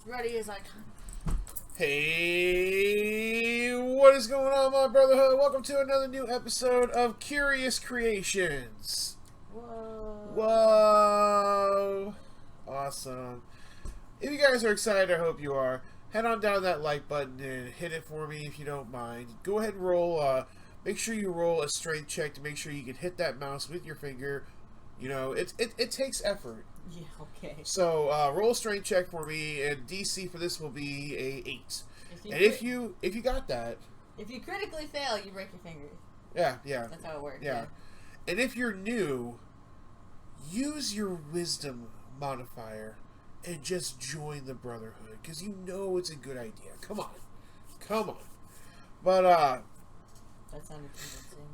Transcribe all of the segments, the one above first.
Ready as I can. Hey, what is going on, my brotherhood? Welcome to another new episode of Curious Creations. Whoa. Whoa. Awesome. If you guys are excited, I hope you are. Head on down that like button and hit it for me if you don't mind. Go ahead and roll, make sure you roll a strength check to make sure you can hit that mouse with your finger. You know, it takes effort. Yeah, okay. So, roll a strength check for me, and DC for this will be a 8. If you got that... If you critically fail, you break your finger. Yeah. That's how it works. Yeah. And if you're new, use your wisdom modifier and just join the Brotherhood, because you know it's a good idea. Come on. But, That sounded convincing,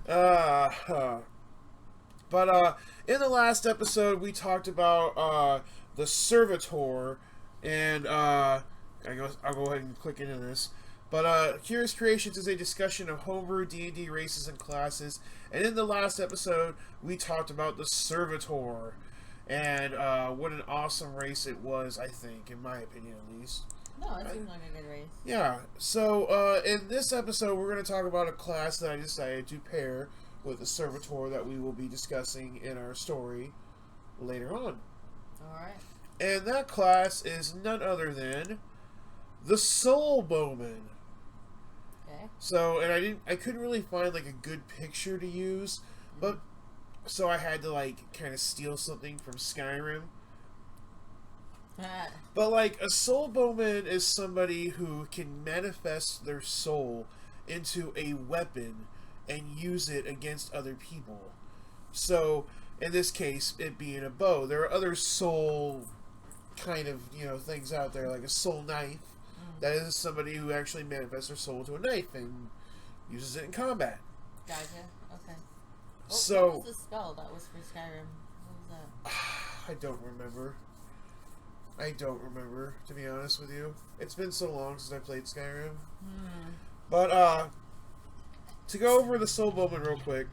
yeah. But in the last episode, we talked about the servitor, and I'll go ahead and click into this. But Curious Creations is a discussion of homebrew D&D races and classes, and in the last episode, we talked about the servitor, and what an awesome race it was, I think, in my opinion at least. No, it seems like a good race. Yeah, so in this episode, we're going to talk about a class that I decided to pair with the servitor that we will be discussing in our story later on. Alright. And that class is none other than the Soulbowman. Okay. So, and I couldn't really find like a good picture to use, but so I had to like kind of steal something from Skyrim. But like a Soulbowman is somebody who can manifest their soul into a weapon and use it against other people. So, in this case, it being a bow. There are other soul kind of, things out there, like a soul knife. That is somebody who actually manifests their soul to a knife and uses it in combat. Gotcha. Okay. So, what was the spell that was for Skyrim? What was that? I don't remember, to be honest with you. It's been so long since I played Skyrim. But, to go over the Soulbowman real quick,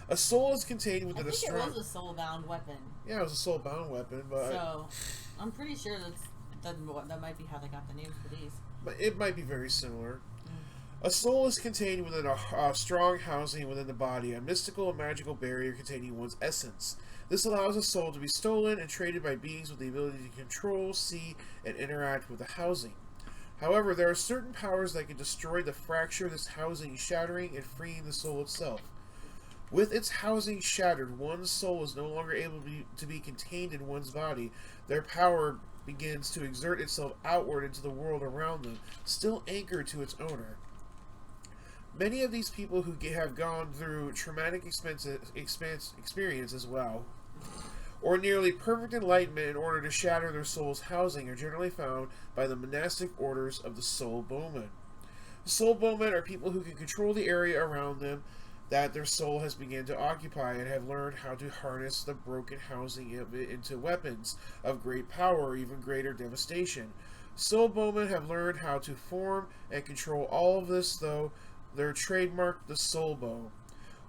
a soul is contained within a strong... I think it was a soul-bound weapon. Yeah, it was a soul-bound weapon, but... So, I'm pretty sure that might be how they got the names for these. But it might be very similar. A soul is contained within a strong housing within the body, a mystical and magical barrier containing one's essence. This allows a soul to be stolen and traded by beings with the ability to control, see, and interact with the housing. However, there are certain powers that can destroy the fracture this housing, shattering and freeing the soul itself. With its housing shattered, one's soul is no longer able to be contained in one's body. Their power begins to exert itself outward into the world around them, still anchored to its owner. Many of these people who have gone through traumatic experience as well, or nearly perfect enlightenment in order to shatter their soul's housing, are generally found by the monastic orders of the Soulbowman. The Soulbowmen are people who can control the area around them that their soul has begun to occupy and have learned how to harness the broken housing of it into weapons of great power or even greater devastation. Soulbowmen have learned how to form and control all of this, though they're trademarked the Soulbow.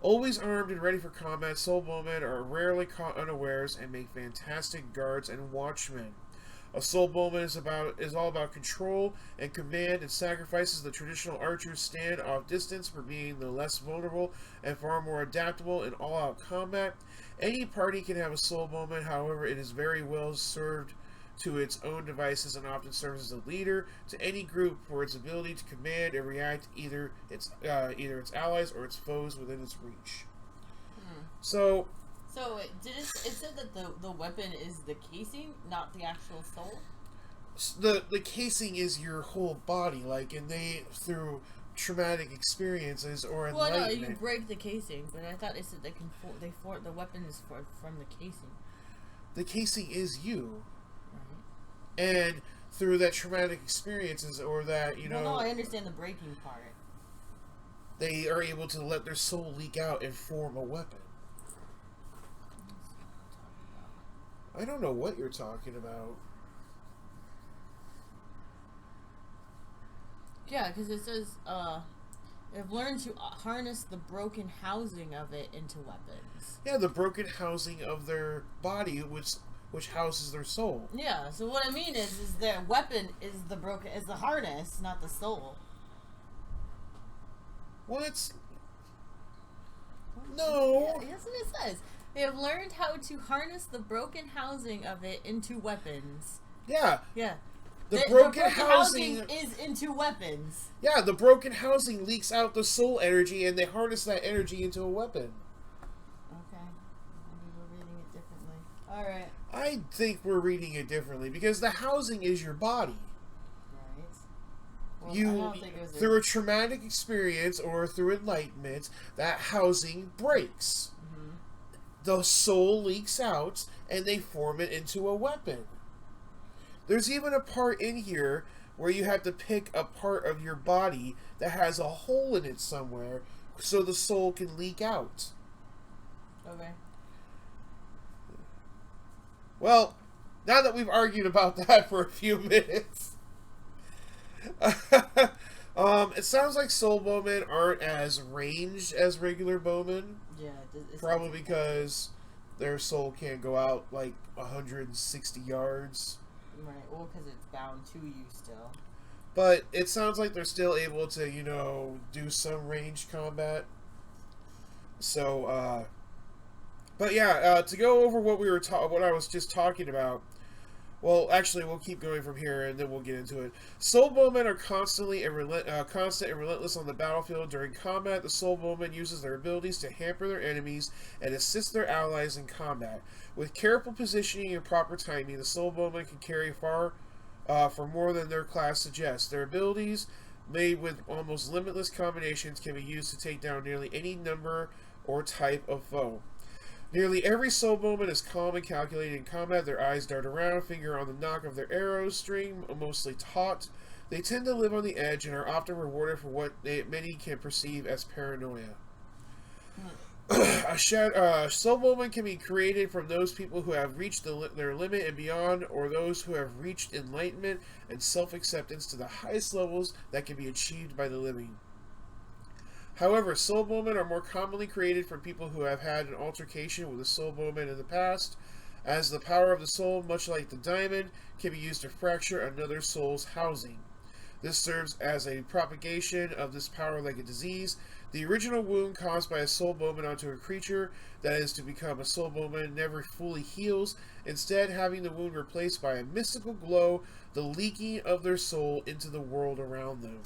Always armed and ready for combat, Soulbowmen are rarely caught unawares and make fantastic guards and watchmen. A Soulbowman is all about control and command and sacrifices the traditional archers stand off distance for being the less vulnerable and far more adaptable in all-out combat. Any party can have a Soulbowman, however, it is very well served to its own devices and often serves as a leader to any group for its ability to command and react either its allies or its foes within its reach. So it said that the weapon is the casing, not the actual soul? The casing is your whole body, and they, through traumatic experiences or enlightenment... Well, no, you break the casing, but I thought it said the weapon is from the casing. The casing is you. Right. And through that traumatic experiences or that, Well, no, I understand the breaking part. They are able to let their soul leak out and form a weapon. I don't know what you're talking about. Yeah, because it says, they've learned to harness the broken housing of it into weapons. Yeah, the broken housing of their body, which which houses their soul. Yeah. So what I mean is their weapon is the harness, not the soul. Well, it's no. Yeah, that's what it says. They have learned how to harness the broken housing of it into weapons. Yeah. Yeah. The broken housing is into weapons. Yeah, the broken housing leaks out the soul energy, and they harness that energy into a weapon. Okay. Maybe we're reading it differently. Alright. I think we're reading it differently, because the housing is your body. Right. Well, You, I don't think it was through a traumatic experience or through enlightenment, that housing breaks. Mm-hmm. The soul leaks out, and they form it into a weapon. There's even a part in here where you have to pick a part of your body that has a hole in it somewhere so the soul can leak out. Okay. Well, now that we've argued about that for a few minutes, it sounds like Soulbowmen aren't as ranged as regular bowmen. Yeah. Probably because their soul can't go out like 160 yards. Right, well, because it's bound to you still. But it sounds like they're still able to, do some ranged combat. So, but yeah, to go over what what I was just talking about. Well, actually, we'll keep going from here, and then we'll get into it. Soulbowmen are constant and relentless on the battlefield. During combat, the Soulbowman uses their abilities to hamper their enemies and assist their allies in combat. With careful positioning and proper timing, the Soulbowman can carry far for more than their class suggests. Their abilities, made with almost limitless combinations, can be used to take down nearly any number or type of foe. Nearly every Soulbowman is calm and calculated in combat. Their eyes dart around, finger on the knock of their arrow string, mostly taut. They tend to live on the edge and are often rewarded for what many can perceive as paranoia. Soulbowman can be created from those people who have reached their limit and beyond, or those who have reached enlightenment and self-acceptance to the highest levels that can be achieved by the living. However, Soulbowmen are more commonly created from people who have had an altercation with a Soulbowman in the past, as the power of the soul, much like the diamond, can be used to fracture another soul's housing. This serves as a propagation of this power like a disease. The original wound caused by a Soulbowman onto a creature that is to become a Soulbowman never fully heals, instead having the wound replaced by a mystical glow, the leaking of their soul into the world around them.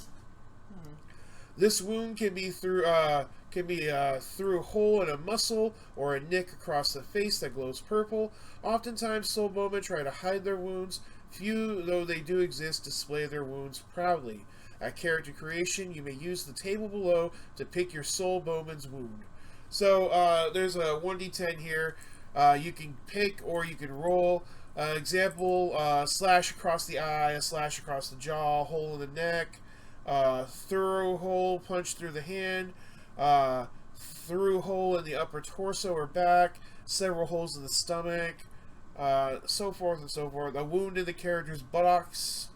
This wound can be through a hole in a muscle or a nick across the face that glows purple. Oftentimes, Soulbowmen try to hide their wounds. Few, though they do exist, display their wounds proudly. At character creation, you may use the table below to pick your Soulbowman's wound. So there's a 1d10 here. You can pick or you can roll. Example: slash across the eye, a slash across the jaw, hole in the neck. Through hole, punch through the hand, through hole in the upper torso or back, several holes in the stomach, so forth and so forth. A wound in the character's buttocks,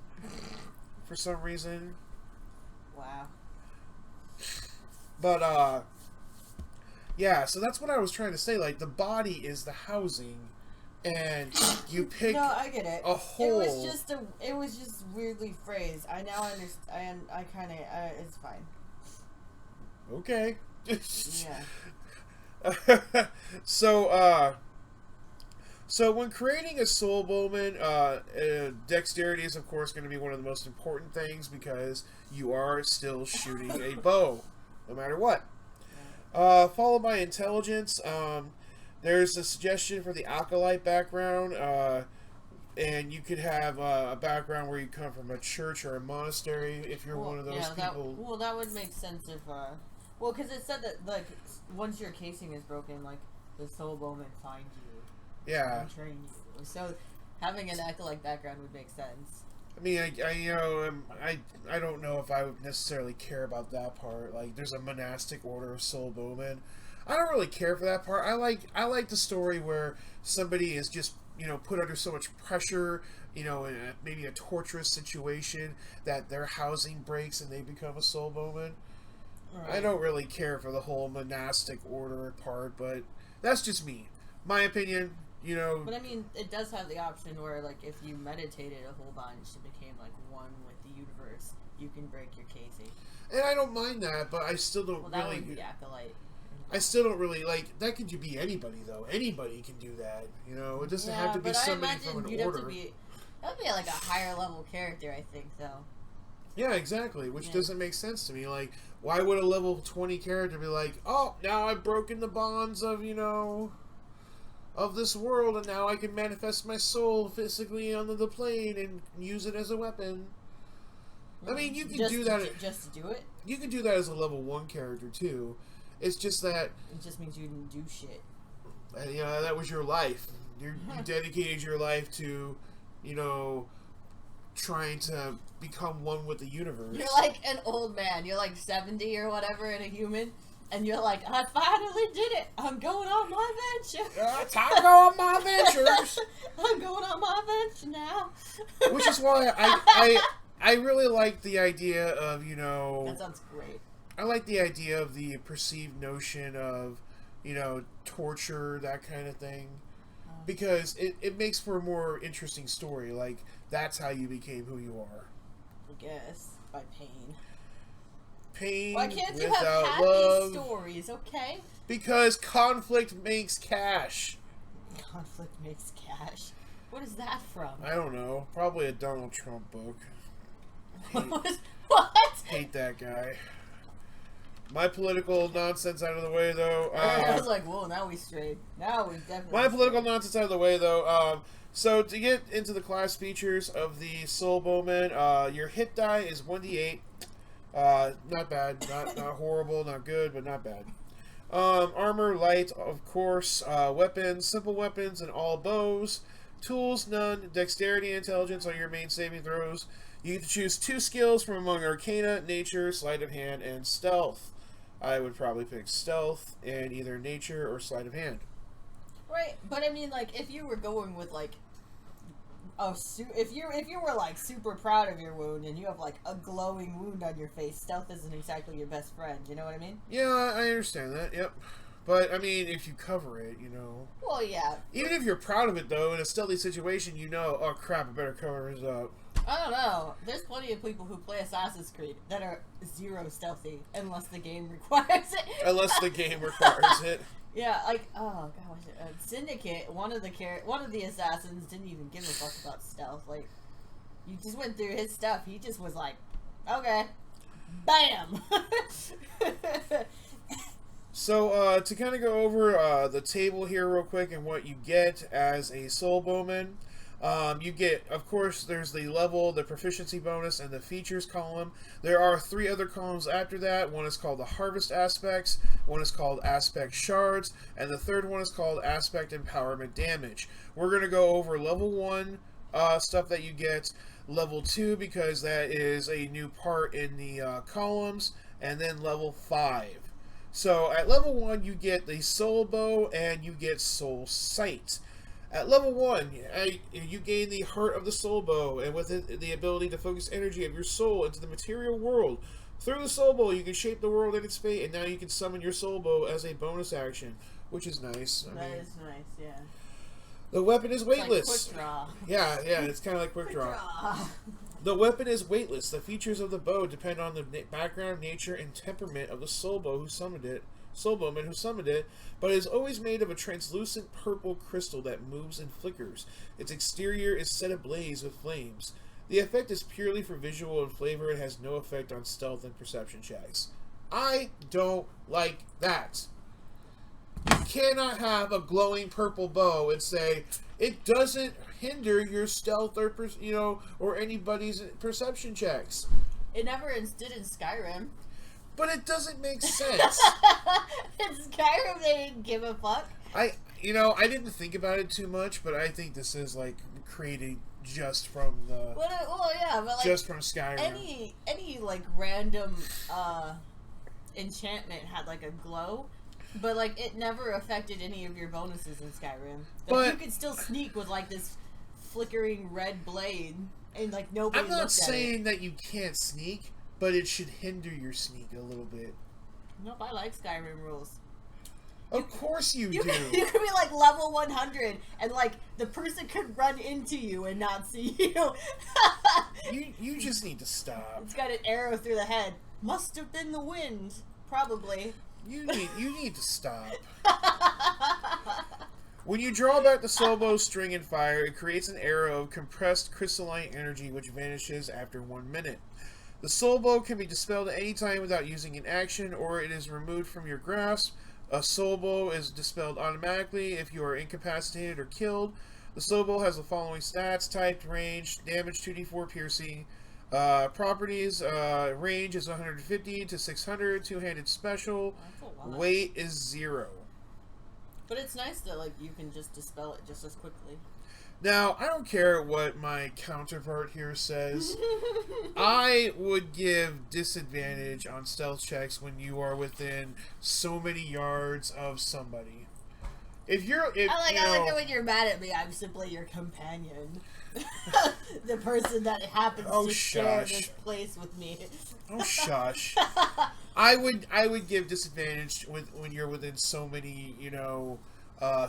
for some reason. Wow. But, yeah, so that's what I was trying to say. Like, the body is the housing, and you pick I get it. a hole. It was just weirdly phrased. I now understand. I kind of. It's fine. Okay. Yeah. So when creating a Soulbowman, dexterity is of course going to be one of the most important things, because you are still shooting a bow, no matter what. Followed by intelligence. There's a suggestion for the Acolyte background, and you could have a background where you come from a church or a monastery if you're one of those people. That would make sense if, because it said that, like, once your casing is broken, like, the Soulbowmen find you. Yeah. And train you. So, having an Acolyte background would make sense. I mean, I don't know if I would necessarily care about that part. Like, there's a monastic order of Soulbowmen. I don't really care for that part. I like the story where somebody is just, put under so much pressure, in maybe a torturous situation, that their housing breaks and they become a Soulbowman. Right. I don't really care for the whole monastic order part, but that's just me. My opinion, you know. But I mean, it does have the option where, like, if you meditated a whole bunch and became like one with the universe, you can break your casing. And I don't mind that, but I still don't that really. Would be acolyte. I still don't really like that. Could you be anybody though? Anybody can do that. You know, it doesn't have to be somebody from an order. That would be like a higher level character, I think, though. Yeah, exactly. Which doesn't make sense to me. Like, why would a level 20 character be like, oh, now I've broken the bonds of, you know, of this world, and now I can manifest my soul physically onto the plane and use it as a weapon. I mean, you can do that. Just to do it? You can do that as a level 1 character, too. It's just that... It just means you didn't do shit. You know, that was your life. You dedicated your life to, you know, trying to become one with the universe. You're like an old man. You're like 70 or whatever and a human. And you're like, I finally did it. I'm going on my venture. Time to go on my ventures. I'm going on my venture now. Which is why I really like the idea of, you know... That sounds great. I like the idea of the perceived notion of, you know, torture, that kind of thing. Because it makes for a more interesting story. Like, that's how you became who you are. I guess. By pain. Pain Why can't you without have happy love. stories, okay? Because conflict makes cash. Conflict makes cash? What is that from? I don't know. Probably a Donald Trump book. What? Hate that guy. My political nonsense out of the way, though. I was like, whoa, now we strayed. Now we definitely... My political nonsense out of the way, though. So, to get into the class features of the Soulbowman, your hit die is 1d8. Not bad. Not horrible, not good, but not bad. Armor, light, of course. Weapons, simple weapons, and all bows. Tools, none. Dexterity and intelligence are your main saving throws. You get to choose 2 skills from among Arcana, Nature, Sleight of Hand, and Stealth. I would probably pick Stealth and either Nature or Sleight of Hand. Right, but I mean, like, if you were going with, like, if you were, like, super proud of your wound and you have, like, a glowing wound on your face, Stealth isn't exactly your best friend, you know what I mean? Yeah, I understand that, yep. But, I mean, if you cover it, you know... Well, yeah. Even if you're proud of it, though, in a stealthy situation, you know, oh, crap, I better cover this up. I don't know. There's plenty of people who play Assassin's Creed that are 0 stealthy, unless the game requires it. Unless the game requires it. Yeah, like, oh gosh, Syndicate, one of the assassins didn't even give a fuck about stealth. Like, you just went through his stuff. He just was like, okay, bam. So, to kind of go over the table here real quick and what you get as a Soulbowman. You get, of course, there's the level, the proficiency bonus, and the features column. There are 3 other columns after that. One is called the Harvest Aspects, one is called Aspect Shards, and the third one is called Aspect Empowerment Damage. We're going to go over level 1 stuff that you get, level 2 because that is a new part in the columns, and then level 5. So at level 1 you get the Soul Bow and you get Soul Sight. At level 1, you gain the Heart of the Soul Bow, and with it, the ability to focus energy of your soul into the material world. Through the Soul Bow, you can shape the world and its fate, and now you can summon your Soul Bow as a bonus action, which is nice. That is nice, yeah. The weapon is weightless. It's like quick draw. Yeah, it's kind of like quick draw. The weapon is weightless. The features of the bow depend on the background, nature, and temperament of the Soulbowman who summoned it, but it is always made of a translucent purple crystal that moves and flickers. Its exterior is set ablaze with flames. The effect is purely for visual and flavor and has no effect on stealth and perception checks. I don't like that. You cannot have a glowing purple bow and say it doesn't hinder your stealth or anybody's perception checks. It never did in Skyrim. But it doesn't make sense. In Skyrim, they didn't give a fuck. I didn't think about it too much, but I think this is like created just from the. Well, yeah, but like just from Skyrim. Any like random enchantment had like a glow, but like it never affected any of your bonuses in Skyrim. Like, but you could still sneak with like this flickering red blade, and like nobody. I'm not saying that you can't sneak. But it should hinder your sneak a little bit. Nope, I like Skyrim rules. Of course you do. You could be like level 100 and like the person could run into you and not see you. You just need to stop. It's got an arrow through the head. Must have been the wind. Probably. You need to stop. When you draw back the soulbow string and fire, it creates an arrow of compressed crystalline energy which vanishes after 1 minute. The soulbow can be dispelled at any time without using an action, or it is removed from your grasp. A soulbow is dispelled automatically if you are incapacitated or killed. The soulbow has the following stats: type, range, damage 2d4 piercing. Properties, range is 150 to 600, two-handed special. That's a lot. Weight is 0. But it's nice that like you can just dispel it just as quickly. Now, I don't care what my counterpart here says. I would give disadvantage on stealth checks when you are within so many yards of somebody. I like it when you're mad at me. I'm simply your companion. The person that happens to share this place with me. Oh, shush. I would give disadvantage when you're within so many,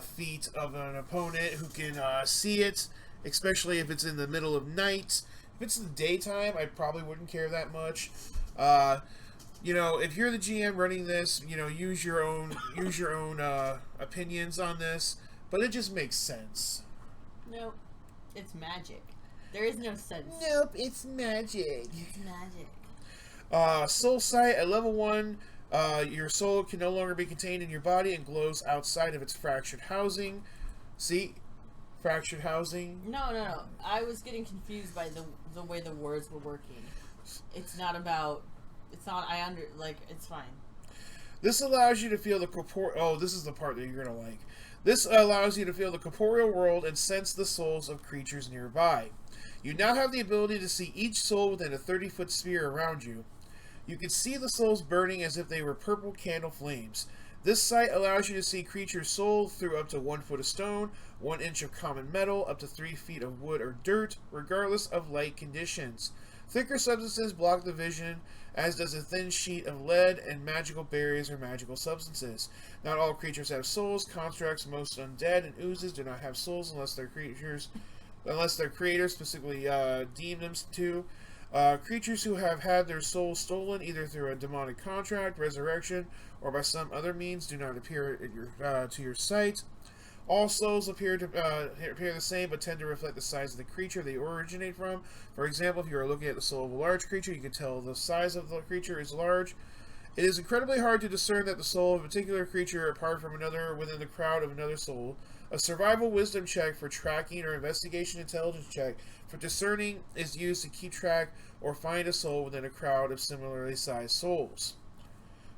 feet of an opponent who can see it, especially if it's in the middle of night. If it's in the daytime, I probably wouldn't care that much. If you're the GM running this, use your own opinions on this, but it just makes sense. Nope, it's magic. There is no sense. Nope, it's magic. It's magic. Soul sight at level 1. Your soul can no longer be contained in your body and glows outside of its fractured housing. See? Fractured housing? No. I was getting confused by the way the words were working. It's not, it's fine. This allows you to feel the this is the part that you're going to like. This allows you to feel the corporeal world and sense the souls of creatures nearby. You now have the ability to see each soul within a 30-foot sphere around you. You can see the souls burning as if they were purple candle flames. This sight allows you to see creatures' souls through up to 1 foot of stone, 1 inch of common metal, up to 3 feet of wood or dirt, regardless of light conditions. Thicker substances block the vision, as does a thin sheet of lead and magical berries or magical substances. Not all creatures have souls. Constructs, most undead, and oozes do not have souls unless their creators specifically deem them to. Creatures who have had their souls stolen either through a demonic contract, resurrection, or by some other means do not appear to your sight. All souls appear the same, but tend to reflect the size of the creature they originate from. For example, if you are looking at the soul of a large creature, you can tell the size of the creature is large. It is incredibly hard to discern that the soul of a particular creature apart from another within the crowd of another soul. A survival wisdom check for tracking or investigation intelligence check for discerning is used to keep track or find a soul within a crowd of similarly sized souls.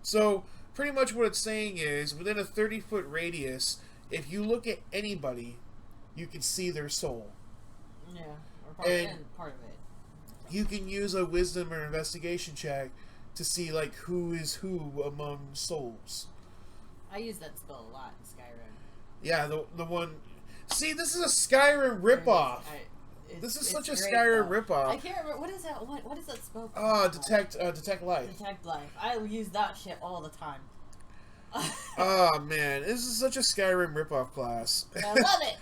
So, pretty much what it's saying is, within a 30-foot radius, if you look at anybody, you can see their soul. Yeah, or part of it. You can use a wisdom or investigation check to see, like, who is who among souls. I use that spell a lot in Skyrim. Yeah, the one... See, this is a Skyrim ripoff. This is such a Skyrim ripoff. I can't remember. What is that spell called? Detect life. Detect life. I use that shit all the time. Oh, man. This is such a Skyrim ripoff class. I love it.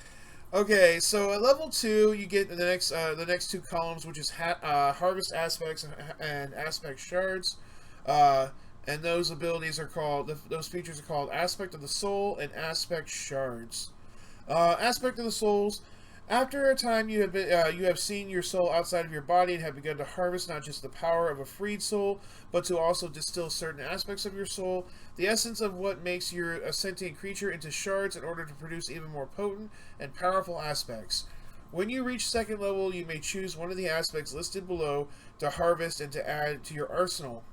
Okay, so at level 2, you get the next 2 columns, which is harvest aspects and aspect shards. And those abilities are called, those features are called Aspect of the Soul and Aspect Shards. Aspect of the Souls. After a time you have seen your soul outside of your body and have begun to harvest not just the power of a freed soul, but to also distill certain aspects of your soul, the essence of what makes your a sentient creature into shards in order to produce even more potent and powerful aspects. When you reach 2nd level, you may choose one of the aspects listed below to harvest and to add to your arsenal.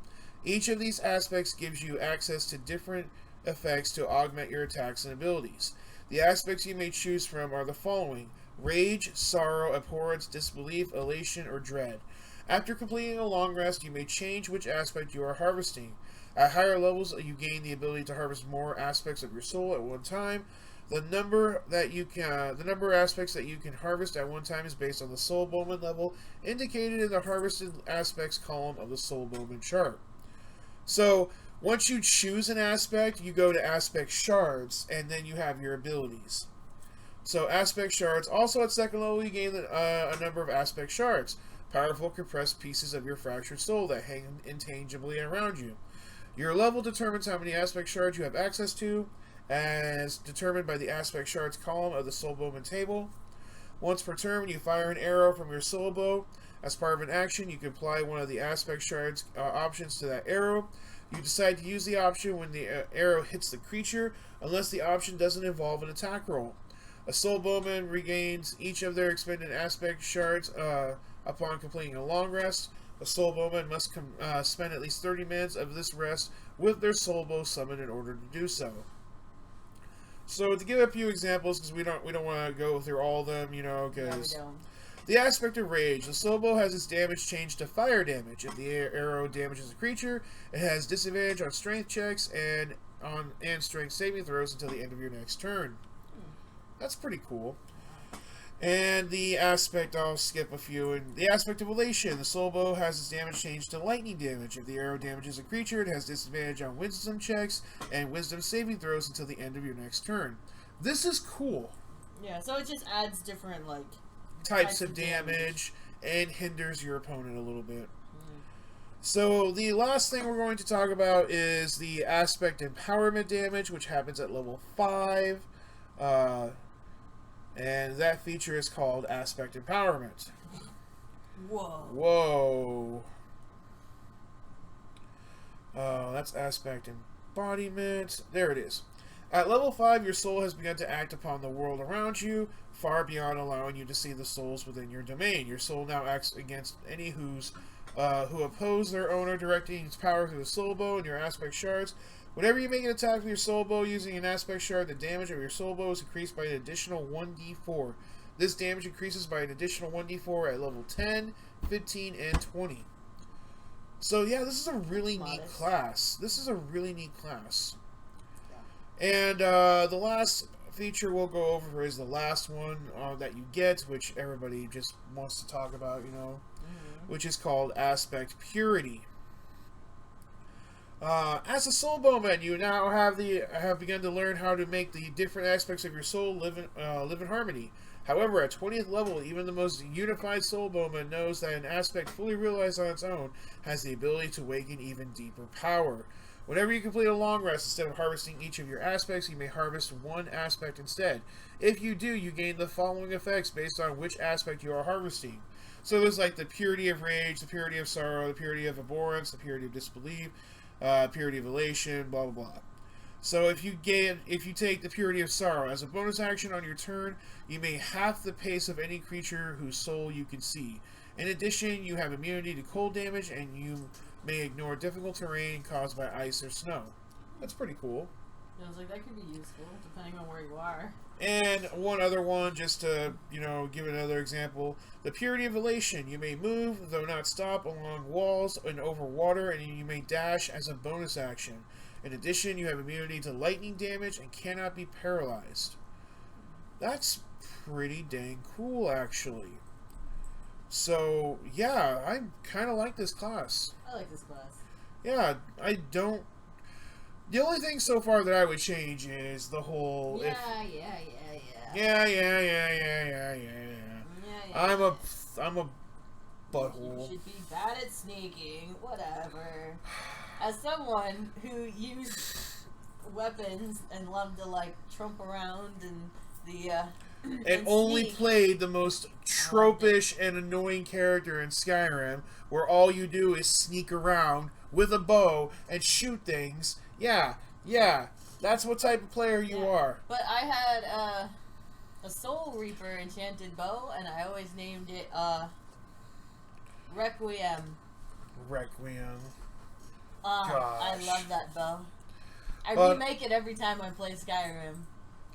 Each of these aspects gives you access to different effects to augment your attacks and abilities. The aspects you may choose from are the following: rage, sorrow, abhorrence, disbelief, elation, or dread. After completing a long rest, you may change which aspect you are harvesting. At higher levels, you gain the ability to harvest more aspects of your soul at one time. The number of aspects that you can harvest at one time is based on the Soulbowman level indicated in the harvested aspects column of the Soulbowman chart. So, Once you choose an aspect, you go to aspect shards, and then you have your abilities. So aspect shards. Also at second level, you gain a number of aspect shards. Powerful compressed pieces of your fractured soul that hang intangibly around you. Your level determines how many aspect shards you have access to, as determined by the aspect shards column of the Soulbowman table. Once per turn, when you fire an arrow from your soul bow, as part of an action, you can apply one of the aspect shards options to that arrow. You decide to use the option when the arrow hits the creature, unless the option doesn't involve an attack roll. A Soulbowman regains each of their expended aspect shards upon completing a long rest. A Soulbowman must spend at least 30 minutes of this rest with their soul bow summoned in order to do so. So to give a few examples, because we don't want to go through all of them, you know, because the aspect of rage. The soul bow has its damage changed to fire damage. If the arrow damages a creature, it has disadvantage on strength checks and strength saving throws until the end of your next turn. That's pretty cool. And the aspect, I'll skip a few. And the aspect of elation. The soul bow has its damage changed to lightning damage. If the arrow damages a creature, it has disadvantage on wisdom checks and wisdom saving throws until the end of your next turn. This is cool. Yeah, so it just adds different, like, types of damage and hinders your opponent a little bit. So the last thing we're going to talk about is the aspect empowerment damage, which happens at level 5. And that feature is called Aspect Empowerment. Whoa. That's Aspect Embodiment. There it is. At level 5, your soul has begun to act upon the world around you, far beyond allowing you to see the souls within your domain. Your soul now acts against any who oppose their owner, directing its power through the soul bow and your aspect shards. Whenever you make an attack with your soul bow using an aspect shard, the damage of your soul bow is increased by an additional 1d4. This damage increases by an additional 1d4 at level 10, 15, and 20. So yeah, this is a really neat class. And the last feature we'll go over is the last one that you get, which everybody just wants to talk about, you know, which is called Aspect Purity. As a Soulbowman, you now have begun to learn how to make the different aspects of your soul live in harmony. However, at 20th level, even the most unified Soulbowman knows that an aspect fully realized on its own has the ability to awaken even deeper power. Whenever you complete a long rest, instead of harvesting each of your aspects, you may harvest one aspect instead. If you do, you gain the following effects based on which aspect you are harvesting. So there's like the purity of rage, the purity of sorrow, the purity of abhorrence, the purity of disbelief, purity of elation, blah blah blah. So if you take the purity of sorrow as a bonus action on your turn, you may half the pace of any creature whose soul you can see. In addition, you have immunity to cold damage, and you may ignore difficult terrain caused by ice or snow. That's pretty cool. I was like, that could be useful depending on where you are. And one other one, just to, you know, give another example. The purity of elation. You may move, though not stop, along walls and over water, and you may dash as a bonus action. In addition, you have immunity to lightning damage and cannot be paralyzed. That's pretty dang cool, actually. So, yeah, I kind of like this class. I like this class. Yeah, I don't... The only thing so far that I would change is the whole... Yeah. I'm a butthole. You should be bad at sneaking, whatever. As someone who used weapons and loved to, like, trump around and the, and only played the most tropish and annoying character in Skyrim, where all you do is sneak around with a bow and shoot things. Yeah, that's what type of player you are. But I had a Soul Reaper enchanted bow, and I always named it Requiem. Gosh. I love that bow. I remake it every time I play Skyrim.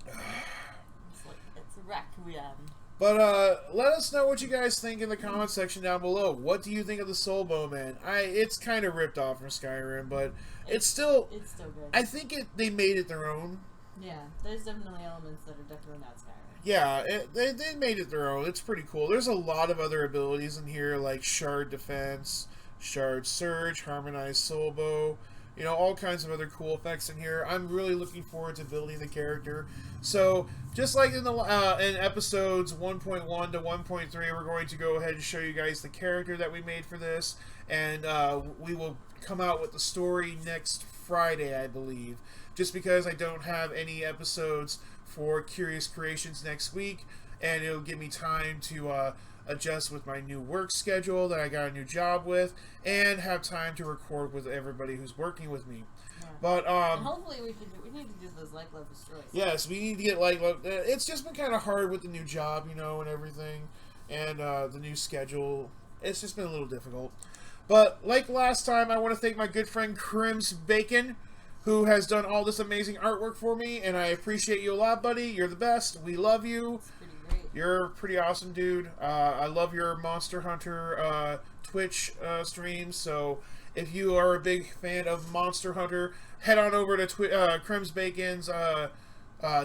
It's a Requiem. But let us know what you guys think in the comment section down below. What do you think of the Soulbowman? It's kind of ripped off from Skyrim, but it's still good. I think they made it their own. Yeah, there's definitely elements that are definitely not Skyrim. Yeah, they made it their own. It's pretty cool. There's a lot of other abilities in here, like Shard Defense, Shard Surge, Harmonized Soul Bow, you know, all kinds of other cool effects in here. I'm really looking forward to building the character. So, just like in the in episodes 1.1 to 1.3, we're going to go ahead and show you guys the character that we made for this, and we will come out with the story next Friday, I believe, just because I don't have any episodes for Curious Creations next week, and it'll give me time to adjust with my new work schedule that I got a new job with, and have time to record with everybody who's working with me. Yeah. But and hopefully we need to do those like love destroys. Yes, we need to get like it's just been kind of hard with the new job, you know, and everything, and the new schedule. It's just been a little difficult. But like last time, I want to thank my good friend Crims Bacon, who has done all this amazing artwork for me, and I appreciate you a lot, buddy. You're the best. We love you. It's pretty great. You're a pretty awesome dude. I love your Monster Hunter Twitch streams, so if you are a big fan of Monster Hunter, head on over to Crims Bacon's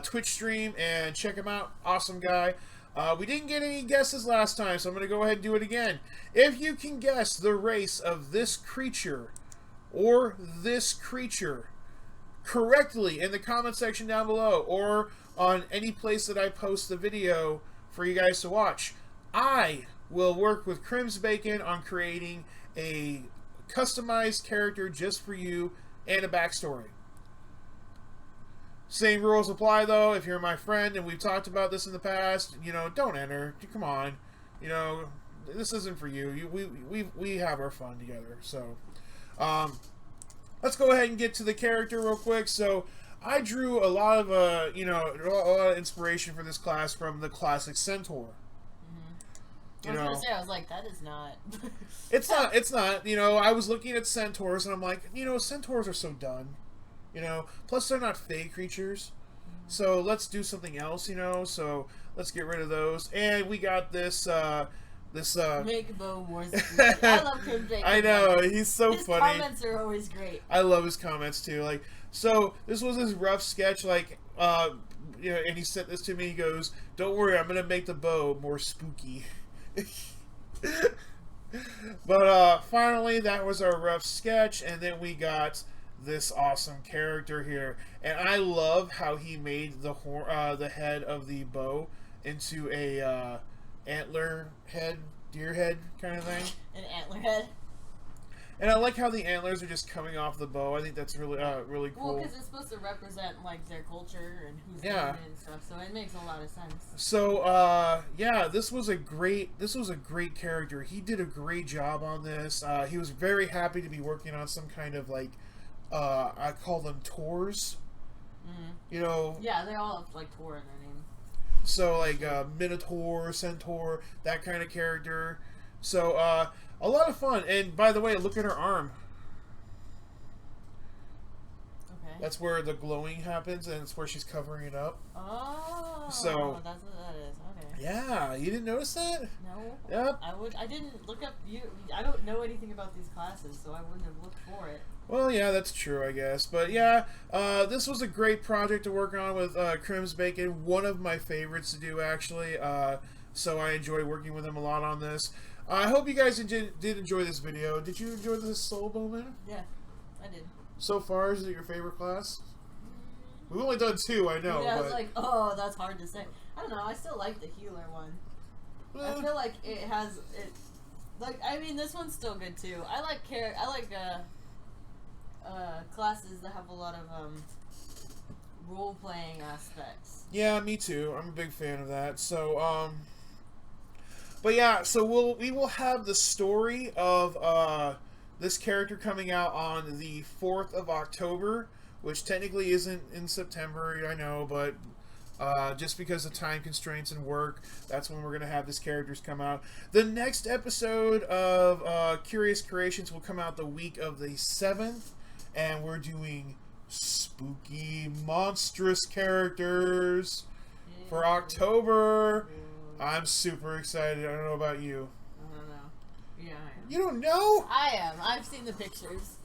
Twitch stream and check him out. Awesome guy. We didn't get any guesses last time, so I'm going to go ahead and do it again. If you can guess the race of this creature or this creature correctly in the comment section down below, or on any place that I post the video for you guys to watch, I will work with Crims Bacon on creating a customized character just for you and a backstory. Same rules apply though. If you're my friend and we've talked about this in the past, you know, don't enter. Come on, you know, this isn't for you. We have our fun together. So, let's go ahead and get to the character real quick. So, I drew a lot of you know, a lot of inspiration for this class from the classic Centaur. I was gonna say, I was like, that is not. It's not. You know, I was looking at centaurs and I'm like, you know, centaurs are so done. You know, plus they're not fey creatures. So let's do something else, you know. So let's get rid of those. And we got this Make Bo more spooky. I love Crims Bacon. I know, he's so his funny. His comments are always great. I love his comments too. Like, so this was his rough sketch, like you know, and he sent this to me, he goes, "Don't worry, I'm gonna make the bow more spooky." But finally, that was our rough sketch, and then we got this awesome character here, and I love how he made the head of the bow into a antler head, deer head kind of thing. An antler head. And I like how the antlers are just coming off the bow. I think that's really really cool. Well, because it's supposed to represent like their culture and who's doing it and stuff, so it makes a lot of sense. So yeah, this was a great character. He did a great job on this. He was very happy to be working on some kind of like I call them tours. Mm-hmm. You know. Yeah, they all have like Tor in their name. So like Minotaur, Centaur, that kind of character. So a lot of fun. And by the way, look at her arm. Okay. That's where the glowing happens, and it's where she's covering it up. Oh. So that's what that is. Okay. Yeah, you didn't notice that? No. Yep. I didn't look up. I don't know anything about these classes, so I wouldn't have looked for it. Well, yeah, that's true, I guess. But yeah, this was a great project to work on with Crims Bacon. One of my favorites to do, actually. So I enjoyed working with him a lot on this. I hope you guys did enjoy this video. Did you enjoy this Soulbowman? Yeah, I did. So far, is it your favorite class? We've only done 2, I know. Yeah, I but... was like, oh, that's hard to say. I don't know. I still like the healer one. I feel like it has it. Like, I mean, this one's still good too. I like classes that have a lot of role playing aspects. Yeah, me too. I'm a big fan of that. So but yeah, so we will have the story of this character coming out on the 4th of October, which technically isn't in September, I know, but just because of time constraints and work, that's when we're going to have this characters come out. The next episode of Curious Creations will come out the week of the 7th, and we're doing spooky, monstrous characters for October. I'm super excited. I don't know about you. I don't know. Yeah, I am. You don't know? I am. I've seen the pictures.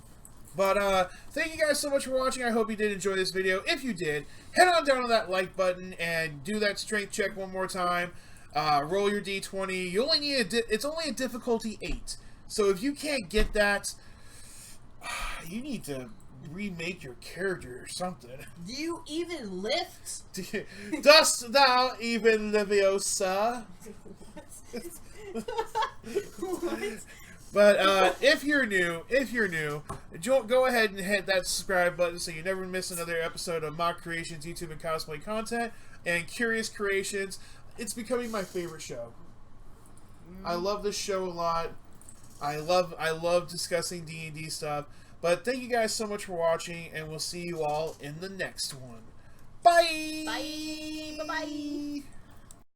But thank you guys so much for watching. I hope you did enjoy this video. If you did, head on down to that like button and do that strength check one more time. Roll your d20. You only need it's only a difficulty 8. So if you can't get that, you need to remake your character or something. Do you even lift? Dost thou even Leviosa? What? But if you're new, go ahead and hit that subscribe button so you never miss another episode of Mock Creations YouTube and cosplay content and Curious Creations. It's becoming my favorite show. I love this show a lot. I love discussing D&D stuff. But thank you guys so much for watching, and we'll see you all in the next one. Bye. Bye. Bye. Bye.